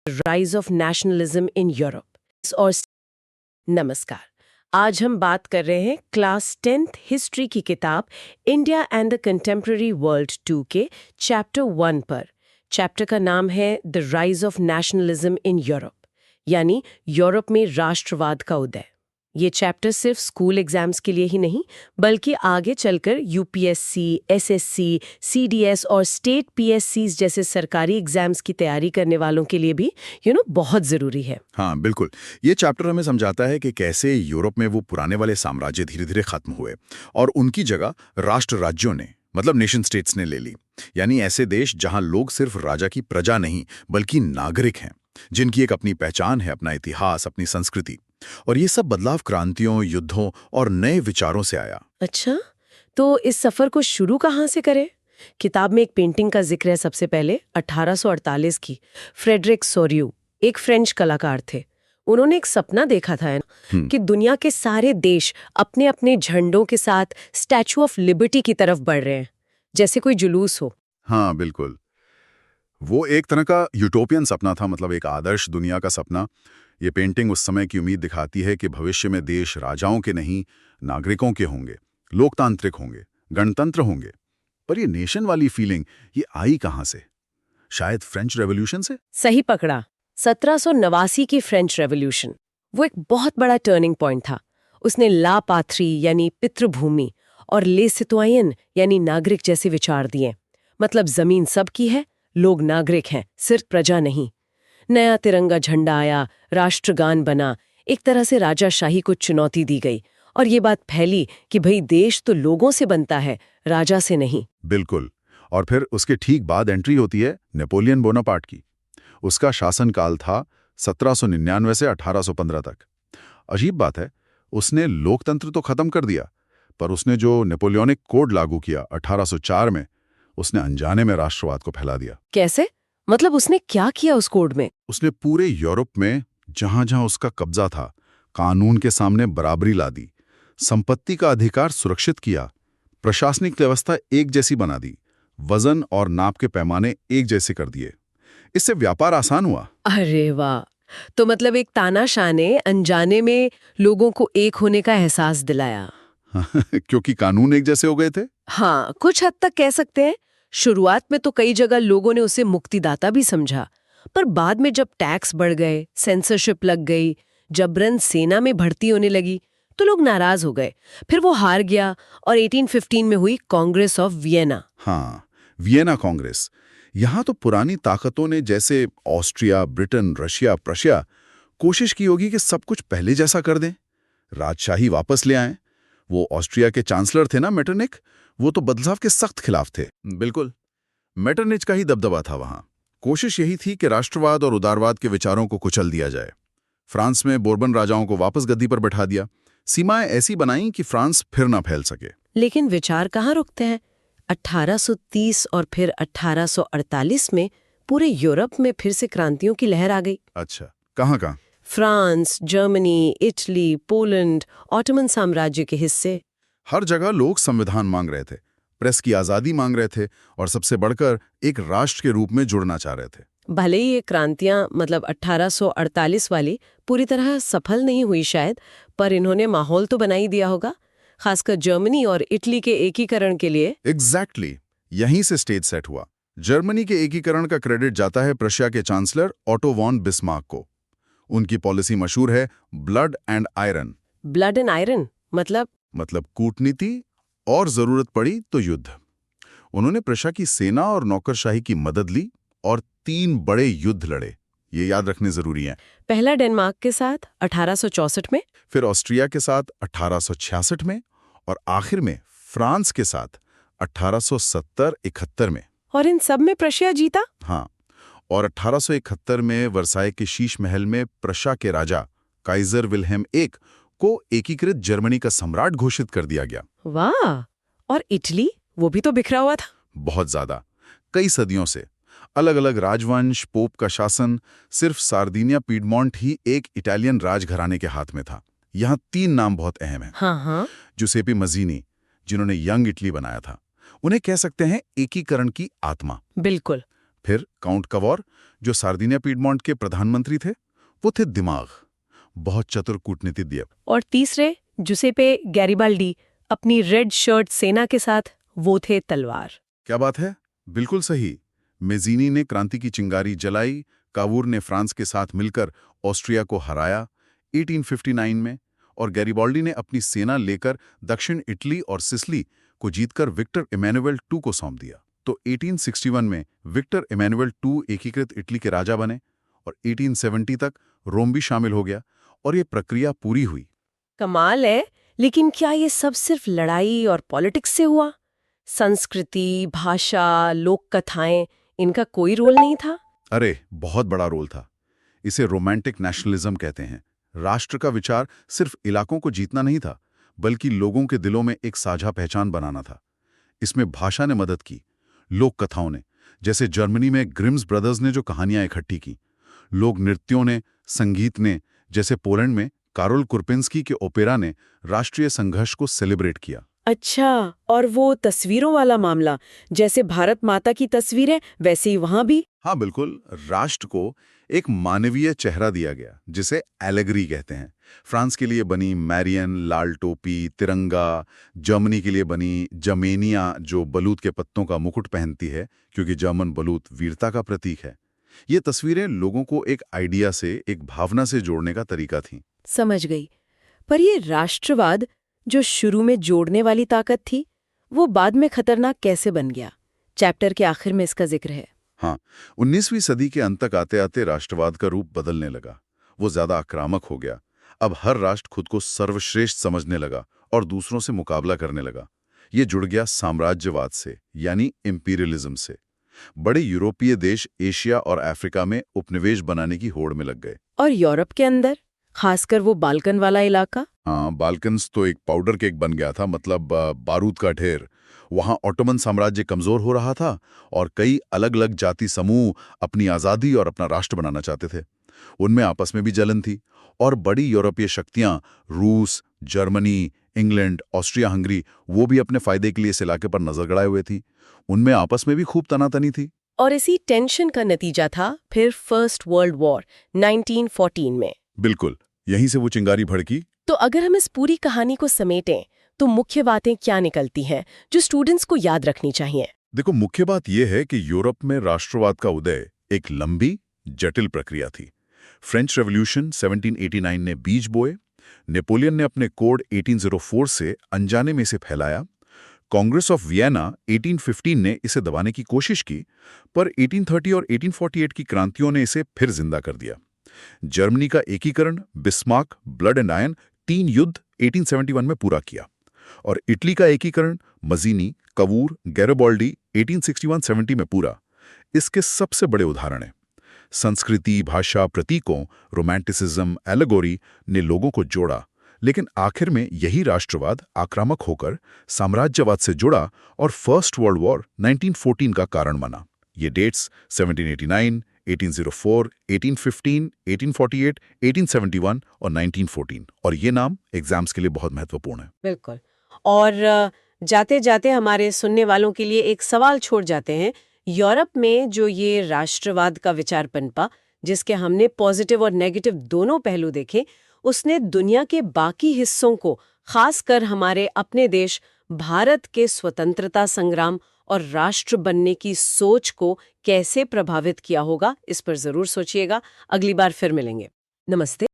Rise of nationalism in Europe और नमस्कार। आज हम बात कर रहे हैं क्लास 10th हिस्ट्री की किताब India and the contemporary world 2 के चैप्टर 1 पर। चैप्टर का नाम है the rise of nationalism in Europe, यानी यूरोप में राष्ट्रवाद का उदय। ये चैप्टर सिर्फ स्कूल एग्जाम्स के लिए ही नहीं, बल्कि आगे चलकर यूपीएससी, एसएससी, सीडीएस और स्टेट पीएससीज जैसे सरकारी एग्जाम्स की तैयारी करने वालों के लिए भी बहुत जरूरी है। हाँ बिल्कुल। ये चैप्टर हमें समझाता है कि कैसे यूरोप में वो पुराने वाले साम्राज्य धीरे धीरे खत्म हुए और उनकी जगह राष्ट्र राज्यों ने, मतलब नेशन स्टेट्स ने ले ली। यानी ऐसे देश जहां लोग सिर्फ राजा की प्रजा नहीं बल्कि नागरिक हैं, जिनकी एक अपनी पहचान है, अपना इतिहास, अपनी संस्कृति। और ये सब बदलाव क्रांतियों, युद्धों और नए विचारों से आया। अच्छा, तो इस सफर को शुरू कहाँ से करें? किताब में एक पेंटिंग का जिक्र है सबसे पहले, 1848 की। फ्रेडरिक सोरियू एक फ्रेंच कलाकार थे। उन्होंने एक सपना देखा था कि दुनिया के सारे देश अपने अपने झंडों के साथ स्टैचू ऑफ लिबर्टी की तरफ बढ़ रहे हैं, जैसे कोई जुलूस हो। हाँ बिल्कुल, वो एक तरह का यूटोपियन सपना था, मतलब एक आदर्श दुनिया का सपना। ये पेंटिंग उस समय की उम्मीद दिखाती है कि भविष्य में देश राजाओं के नहीं, नागरिकों के होंगे, लोकतांत्रिक होंगे, गणतंत्र होंगे। पर ये नेशन वाली फीलिंग ये आई कहाँ से? शायद फ्रेंच रेवोल्यूशन से। सही पकड़ा, 1789 की फ्रेंच रेवोल्यूशन वो एक बहुत बड़ा टर्निंग पॉइंट था। उसने ला पाथरी यानी पितृभूमि और ले सितोयन यानी नागरिक जैसे विचार दिए। मतलब जमीन सबकी है, लोग नागरिक हैं, सिर्फ प्रजा नहीं। नया तिरंगा झंडा आया, राष्ट्रगान बना, एक तरह से राजाशाही को चुनौती दी गई और ये बात फैली कि भाई देश तो लोगों से बनता है, राजा से नहीं। बिल्कुल। और फिर उसके ठीक बाद एंट्री होती है नेपोलियन बोनापार्ट की। उसका शासनकाल था 1799 से 1815 तक। अजीब बात है, उसने लोकतंत्र तो खत्म कर दिया, पर उसने जो नेपोलियनिक कोड लागू किया 1804 में, उसने अनजाने में राष्ट्रवाद को फैला दिया। कैसे? मतलब उसने क्या किया उस कोड में? उसने पूरे यूरोप में जहां जहां उसका कब्जा था, कानून के सामने बराबरी ला दी, संपत्ति का अधिकार सुरक्षित किया, प्रशासनिक व्यवस्था एक जैसी बना दी, वजन और नाप के पैमाने एक जैसे कर दिए। इससे व्यापार आसान हुआ। अरे वाह! तो मतलब एक तानाशाह ने अनजाने में लोगों को एक होने का एहसास दिलाया। क्योंकि कानून एक जैसे हो गए थे। हाँ, कुछ हद तक कह सकते हैं। शुरुआत में तो कई जगह लोगों ने उसे मुक्तिदाता भी समझा, पर बाद में जब टैक्स बढ़ गए, सेंसरशिप लग गई, जबरन सेना में भर्ती होने लगी, तो लोग नाराज हो गए। फिर वो हार गया और 1815 में हुई कांग्रेस ऑफ वियना। हाँ, वियना कांग्रेस। यहां तो पुरानी ताकतों ने, जैसे ऑस्ट्रिया, ब्रिटेन, रशिया, प्रशिया, कोशिश की होगी कि सब कुछ पहले जैसा कर दें, राजशाही वापस ले आएं। वो ऑस्ट्रिया के चांसलर थे ना, मेटरनिच, वो तो बदलाव के सख्त खिलाफ थे। बिल्कुल, मेटरनिच का ही दबदबा था वहां। कोशिश यही थी कि राष्ट्रवाद और उदारवाद के विचारों को कुचल दिया जाए। फ्रांस में बोर्बन राजाओं को वापस गद्दी पर बैठा दिया, सीमाएं ऐसी बनाई कि फ्रांस फिर ना फैल सके। लेकिन विचार कहाँ रुकते हैं? 1830 और फिर 1848 में पूरे यूरोप में फिर से क्रांतियों की लहर आ गई। अच्छा, कहाँ कहाँ? France, Germany, Italy, Poland, Ottoman साम्राज्य के हिस्से। हर जगह लोग संविधान मांग रहे थे, प्रेस की आजादी मांग रहे थे और सबसे बढ़कर एक राष्ट्र के रूप में जुड़ना चाह रहे थे। भले ही ये क्रांतियां, मतलब 1848 वाली, पूरी तरह सफल नहीं हुई शायद, पर इन्होंने माहौल तो बना ही दिया होगा, खासकर जर्मनी और इटली के एकीकरण के लिए। एग्जैक्टली, यहीं से स्टेज सेट हुआ। जर्मनी के एकीकरण का क्रेडिट जाता है प्रशिया के चांसलर ओटो वॉन बिस्मार्क को। उनकी पॉलिसी मशहूर है blood and iron. Blood and iron मतलब कूटनीति और जरूरत पड़ी तो युद्ध। उन्होंने प्रशा की सेना और नौकरशाही की मदद ली और 3 बड़े युद्ध लड़े। ये याद रखने जरूरी है। पहला डेनमार्क के साथ 1864 में, फिर ऑस्ट्रिया के साथ 1866 में और आखिर में फ्रांस के साथ 1870-71 में। और इन सब में प्रशिया जीता। हाँ, और 1871 में वर्साई के शीश महल में प्रशा के राजा काइजर विल्हेम I को एकीकृत जर्मनी का सम्राट घोषित कर दिया गया। वाह! और इटली, वो भी तो बिखरा हुआ था। बहुत ज्यादा, कई सदियों से अलग अलग राजवंश, पोप का शासन। सिर्फ सार्दिनिया पीडमोंट ही एक इटालियन राजघराने के हाथ में था। यहाँ 3 नाम बहुत अहम हैं। हाँ। जुसेपी मजीनी, जिन्होंने यंग इटली बनाया था, उन्हें कह सकते हैं एकीकरण की आत्मा। बिल्कुल। फिर काउंट कवॉर, जो सार्दिनिया पीडमोंट के प्रधानमंत्री थे, वो थे दिमाग, बहुत चतुर कूटनीतिज्ञ। और तीसरे जुसेपे गैरिबाल्डी, अपनी रेड शर्ट सेना के साथ, वो थे तलवार। क्या बात है, बिल्कुल सही। मेज़ीनी ने क्रांति की चिंगारी जलाई, कावूर ने फ्रांस के साथ मिलकर ऑस्ट्रिया को हराया 1859 में, और गैरिबाल्डी ने अपनी सेना लेकर दक्षिण इटली और सिसिली को जीतकर विक्टर इमैनुएल II को सौंप दिया। तो 1861 में विक्टर इमैनुएल II एकीकृत इटली के राजा बने और 1870 तक रोम भी शामिल हो गया और ये प्रक्रिया पूरी हुई। कमाल है, लेकिन क्या ये सब सिर्फ लड़ाई और पॉलिटिक्स से हुआ? संस्कृति, भाषा, लोक कथाएं, इनका कोई रोल नहीं था? अरे, बहुत बड़ा रोल था। इसे रोमांटिक नेशनलिज्म कहते हैं। राष्ट्र का विचार सिर्फ इलाकों को जीतना नहीं था, बल्कि लोगों के दिलों में एक साझा पहचान बनाना था। इसमें भाषा ने मदद की, लोक कथाओं ने, जैसे जर्मनी में ग्रिम्स ब्रदर्स ने जो कहानियां इकट्ठी की, लोक नृत्यों ने, संगीत ने, जैसे पोलैंड में कारोल कुरपिंस्की के ओपेरा ने राष्ट्रीय संघर्ष को सेलिब्रेट किया। अच्छा, और वो तस्वीरों वाला मामला, जैसे भारत माता की तस्वीरें, वैसे ही वहां भी? हाँ बिल्कुल, राष्ट्र को एक मानवीय चेहरा दिया गया, जिसे एलेगरी कहते हैं। फ्रांस के लिए बनी मैरियन लाल टोपी, तिरंगा, जर्मनी के लिए बनी जमेनिया, जो बलूत के पत्तों का मुकुट पहनती है, क्योंकि जर्मन बलूत वीरता का प्रतीक है। ये तस्वीरें लोगों को एक आइडिया से, एक भावना से जोड़ने का तरीका थी। समझ गई। पर ये राष्ट्रवाद, जो शुरू में जोड़ने वाली ताकत थी, वो बाद में खतरनाक कैसे बन गया? चैप्टर के आखिर में इसका जिक्र है। हाँ, 19वीं सदी के अंत तक आते आते राष्ट्रवाद का रूप बदलने लगा। वो ज्यादा आक्रामक हो गया। अब हर राष्ट्र खुद को सर्वश्रेष्ठ समझने लगा और दूसरों से मुकाबला करने लगा। ये जुड़ गया साम्राज्यवाद से, यानी इंपीरियलिज्म से। बड़े यूरोपीय देश एशिया और अफ्रीका में उपनिवेश बनाने की होड़ में लग गए। और यूरोप के अंदर, खासकर वो बाल्कन वाला इलाका? हाँ, बाल्कन्स तो एक पाउडर केक बन गया था, मतलब बारूद का ढेर। वहाँ ऑटोमन साम्राज्य कमजोर हो रहा था और कई अलग अलग जाति समूह अपनी आज़ादी और अपना राष्ट्र बनाना चाहते थे। उनमें आपस में भी जलन थी और बड़ी यूरोपीय शक्तियाँ, रूस, जर्मनी, इंग्लैंड, ऑस्ट्रिया हंगरी, वो भी अपने फायदे के लिए इस इलाके पर नजर गड़ाए हुए थी। उनमें आपस में भी खूब तनातनी थी। और इसी टेंशन का नतीजा था फिर फर्स्ट वर्ल्ड वॉर 1914 में। बिल्कुल, यहीं से वो चिंगारी भड़की। तो अगर हम इस पूरी कहानी को समेटें, तो मुख्य बातें क्या निकलती हैं जो स्टूडेंट्स को याद रखनी चाहिए? देखो, मुख्य बात यह है कि यूरोप में राष्ट्रवाद का उदय एक लंबी, जटिल प्रक्रिया थी। फ्रेंच रेवोल्यूशन 1789 ने बीज बोए, नेपोलियन ने अपने कोड 1804 से अनजाने में इसे फैलाया, कांग्रेस ऑफ वियना 1815 ने इसे दबाने की कोशिश की, पर 1830 और 1848 की क्रांतियों ने इसे फिर जिंदा कर दिया। जर्मनी का एकीकरण, बिस्मार्क, ब्लड एंड आयरन, 3 युद्ध 1871 में पूरा किया, और इटली का एकीकरण, मजीनी, कवूर, गैरिबाल्डी 1861-70 में पूरा। इसके सबसे बड़े उदाहरण हैं। संस्कृति, भाषा, प्रतीकों, रोमांटिसिज्म, एलेगोरी ने लोगों को जोड़ा, लेकिन आखिर में यही राष्ट्रवाद आक्रामक होकर साम्राज्यवाद से जुड़ा और फर्स्ट वर्ल्ड वॉर 1914 का कारण बना। ये डेट्स 1789, 1804, 1815, 1848, 1871 और 1914, और ये नाम एग्जाम्स के लिए बहुत महत्वपूर्ण है। बिल्कुल। और जाते जाते हमारे सुनने वालों के लिए एक सवाल छोड़ जाते हैं। यूरोप में जो ये राष्ट्रवाद का विचार पनपा, जिसके हमने पॉजिटिव और नेगेटिव दोनों पहलू देखे, उसने दुनिया के बाकी हिस्सों को, खासकर हमारे अपने देश भारत के स्वतंत्रता संग्राम और राष्ट्र बनने की सोच को कैसे प्रभावित किया होगा, इस पर जरूर सोचिएगा। अगली बार फिर मिलेंगे। नमस्ते।